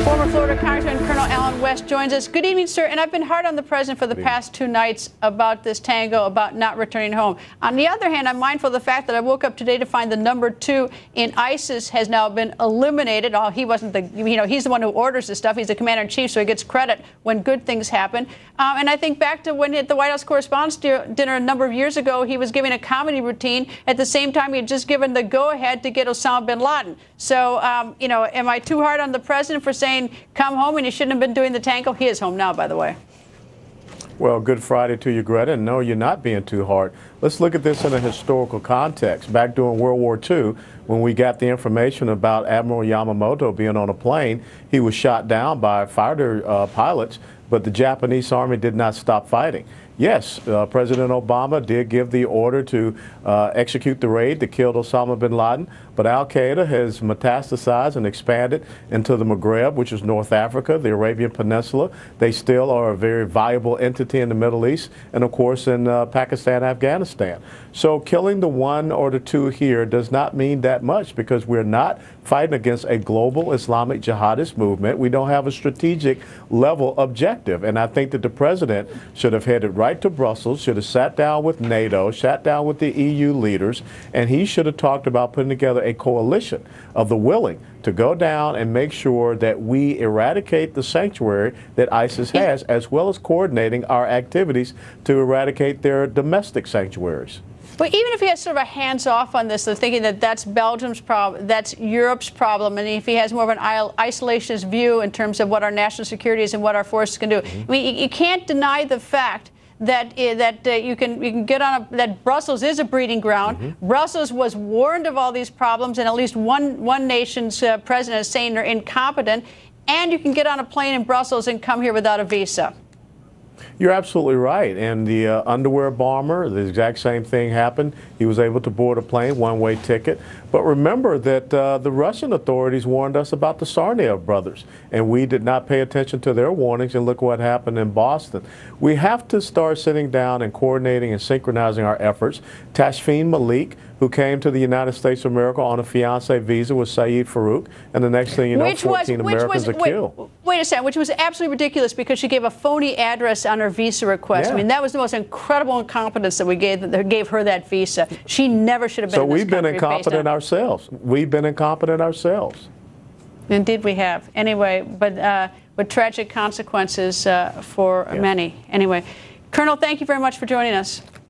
Former Florida Congressman Colonel Allen West joins us. Good evening, sir. And I've been hard on the president for the past 2 nights about this tango, about not returning home. On the other hand, I'm mindful of the fact that I woke up today to find the number 2 in ISIS has now been eliminated. Oh, he wasn't the, he's the one who orders this stuff. He's the commander-in-chief, so he gets credit when good things happen. And I think back to when at the White House Correspondents' Dinner a number of years ago, he was giving a comedy routine. At the same time, he had just given the go-ahead to get Osama bin Laden. So, am I too hard on the president for saying, come home, and you shouldn't have been doing the tango? He is home now, by the way. Well, good Friday to you, Greta. And no, you're not being too hard. Let's look at this in a historical context. Back during World War II, when we got the information about Admiral Yamamoto being on a plane, he was shot down by fighter pilots, but the Japanese army did not stop fighting. Yes, President Obama did give the order to execute the raid that killed Osama bin Laden, but al-Qaeda has metastasized and expanded into the Maghreb, which is North Africa, the Arabian Peninsula. They still are a very viable entity in the Middle East, and of course in Pakistan, Afghanistan. So killing the 1 or the 2 here does not mean that much, because we're not fighting against a global Islamic jihadist movement. We don't have a strategic level objective, and I think that the president should have headed right to Brussels, should have sat down with NATO, sat down with the EU leaders, and he should have talked about putting together a coalition of the willing to go down and make sure that we eradicate the sanctuary that ISIS has, as well as coordinating our activities to eradicate their domestic sanctuaries. But even if he has sort of a hands-off on this, thinking that that's Belgium's problem, that's Europe's problem, and if he has more of an isolationist view in terms of what our national security is and what our forces can do, I mean, you can't deny the fact that you can get on that Brussels is a breeding ground. Brussels was warned of all these problems, and at least one nation's president is saying they're incompetent. And you can get on a plane in Brussels and come here without a visa. You're absolutely right. And the underwear bomber, the exact same thing happened. He was able to board a plane, one-way ticket. But remember that the Russian authorities warned us about the Tsarnaev brothers, and we did not pay attention to their warnings, and look what happened in Boston. We have to start sitting down and coordinating and synchronizing our efforts. Tashfeen Malik, who came to the United States of America on a fiancé visa with Saeed Farouk, and the next thing you know, 14 Americans are killed. Wait a second, which was absolutely ridiculous because she gave a phony address on her visa request. Yeah. I mean, that was the most incredible incompetence that we gave her that visa. She never should have been in this country. So we've been incompetent ourselves. We've been incompetent ourselves. Indeed we have. Anyway, but with tragic consequences for many. Anyway, Colonel, thank you very much for joining us.